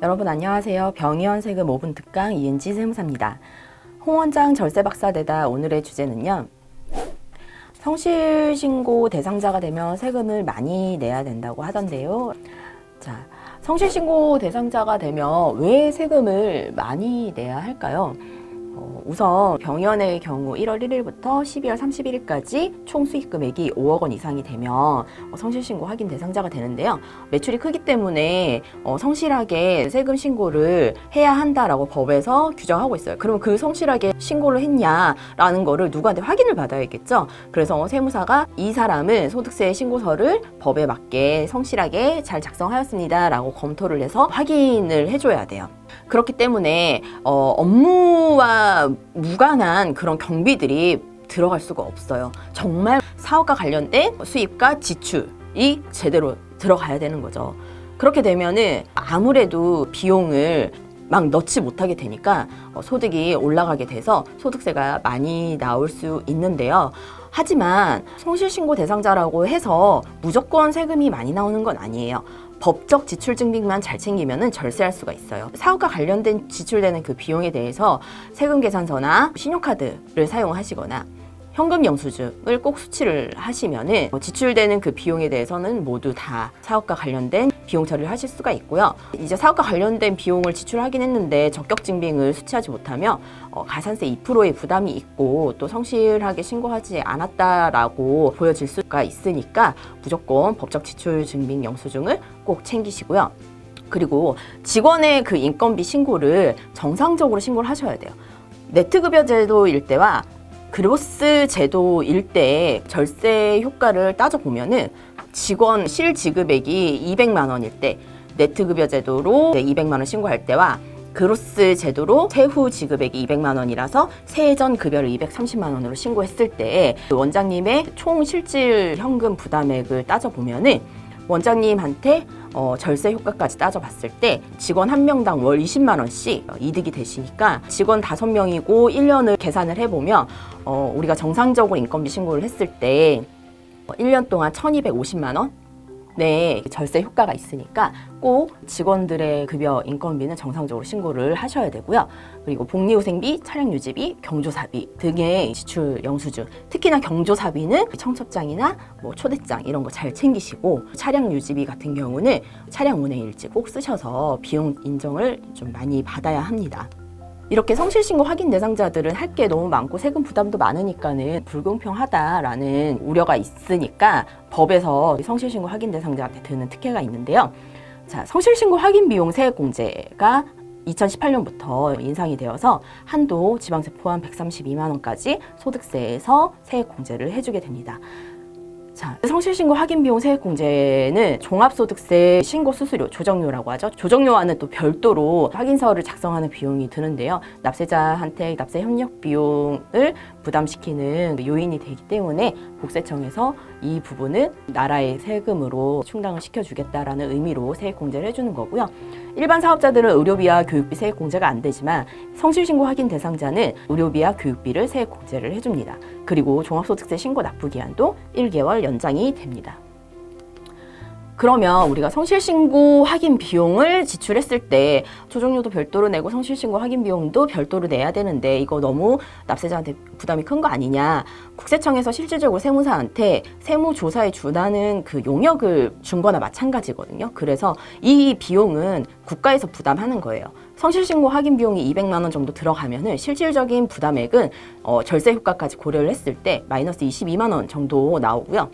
여러분 안녕하세요. 병의원 세금 5분 특강 이은지 세무사입니다. 홍 원장 절세 박사 되다 오늘의 주제는요. 성실신고 대상자가 되면 세금을 많이 내야 된다고 하던데요. 자, 성실신고 대상자가 되면 왜 세금을 많이 내야 할까요? 우선 병의원의 경우 1월 1일부터 12월 31일까지 총 수익 금액이 5억 원 이상이 되면 성실신고 확인 대상자가 되는데요. 매출이 크기 때문에 성실하게 세금 신고를 해야 한다라고 법에서 규정하고 있어요. 그럼 그 성실하게 신고를 했냐라는 거를 누구한테 확인을 받아야겠죠. 그래서 세무사가 이 사람은 소득세 신고서를 법에 맞게 성실하게 잘 작성하였습니다 라고 검토를 해서 확인을 해줘야 돼요. 그렇기 때문에 업무와 무관한 그런 경비들이 들어갈 수가 없어요. 정말 사업과 관련된 수입과 지출이 제대로 들어가야 되는 거죠. 그렇게 되면은 아무래도 비용을 막 넣지 못하게 되니까 소득이 올라가게 돼서 소득세가 많이 나올 수 있는데요. 하지만 성실신고 대상자라고 해서 무조건 세금이 많이 나오는 건 아니에요. 법적 지출 증빙만 잘 챙기면은 절세할 수가 있어요. 사업과 관련된 지출되는 그 비용에 대해서 세금 계산서나 신용카드를 사용하시거나 현금 영수증을 꼭 수취를 하시면은 지출되는 그 비용에 대해서는 모두 다 사업과 관련된 비용 처리를 하실 수가 있고요. 이제 사업과 관련된 비용을 지출하긴 했는데 적격 증빙을 수취하지 못하면 가산세 2%의 부담이 있고 또 성실하게 신고하지 않았다라고 보여질 수가 있으니까 무조건 법적 지출 증빙 영수증을 꼭 챙기시고요. 그리고 직원의 그 인건비 신고를 정상적으로 신고를 하셔야 돼요. 네트급여 제도일 때와 그로스 제도일 때 절세 효과를 따져보면은 직원 실지급액이 200만 원일 때 네트급여 제도로 200만 원 신고할 때와 그로스 제도로 세후 지급액이 200만 원이라서 세전 급여를 230만 원으로 신고했을 때 원장님의 총 실질 현금 부담액을 따져보면은 원장님한테 절세 효과까지 따져봤을 때 직원 한 명당 월 20만 원씩 이득이 되시니까 직원 5명이고 1년을 계산을 해보면 우리가 정상적으로 인건비 신고를 했을 때 1년 동안 1250만 원? 네, 절세 효과가 있으니까 꼭 직원들의 급여 인건비는 정상적으로 신고를 하셔야 되고요. 그리고 복리후생비, 차량유지비, 경조사비 등의 지출 영수증, 특히나 경조사비는 청첩장이나 초대장 이런 거 잘 챙기시고 차량유지비 같은 경우는 차량 운행일지 꼭 쓰셔서 비용 인정을 좀 많이 받아야 합니다. 이렇게 성실신고 확인 대상자들은 할 게 너무 많고 세금 부담도 많으니까는 불공평하다라는 우려가 있으니까 법에서 성실신고 확인 대상자한테 드는 특혜가 있는데요. 자, 성실신고 확인 비용 세액공제가 2018년부터 인상이 되어서 한도 지방세 포함 132만 원까지 소득세에서 세액공제를 해주게 됩니다. 자, 성실신고 확인 비용 세액공제는 종합소득세 신고 수수료, 조정료라고 하죠. 조정료와는 또 별도로 확인서를 작성하는 비용이 드는데요. 납세자한테 납세 협력 비용을 부담시키는 요인이 되기 때문에 국세청에서 이 부분은 나라의 세금으로 충당을 시켜주겠다라는 의미로 세액공제를 해주는 거고요. 일반 사업자들은 의료비와 교육비 세액공제가 안 되지만 성실신고 확인 대상자는 의료비와 교육비를 세액공제를 해줍니다. 그리고 종합소득세 신고 납부 기한도 1개월 연장이 됩니다. 그러면 우리가 성실신고 확인 비용을 지출했을 때 조정료도 별도로 내고 성실신고 확인 비용도 별도로 내야 되는데 이거 너무 납세자한테 부담이 큰 거 아니냐. 국세청에서 실질적으로 세무사한테 세무조사에 준하는 그 용역을 준 거나 마찬가지거든요. 그래서 이 비용은 국가에서 부담하는 거예요. 성실신고 확인 비용이 200만 원 정도 들어가면은 실질적인 부담액은 절세 효과까지 고려를 했을 때 마이너스 22만 원 정도 나오고요.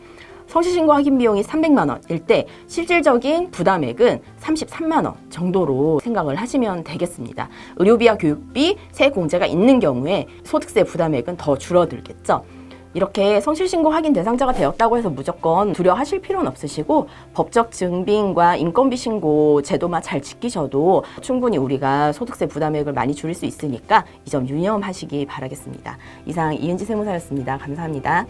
성실신고 확인 비용이 300만 원일 때 실질적인 부담액은 33만 원 정도로 생각을 하시면 되겠습니다. 의료비와 교육비 세액공제가 있는 경우에 소득세 부담액은 더 줄어들겠죠. 이렇게 성실신고 확인 대상자가 되었다고 해서 무조건 두려워하실 필요는 없으시고 법적 증빙과 인건비 신고 제도만 잘 지키셔도 충분히 우리가 소득세 부담액을 많이 줄일 수 있으니까 이 점 유념하시기 바라겠습니다. 이상 이은지 세무사였습니다. 감사합니다.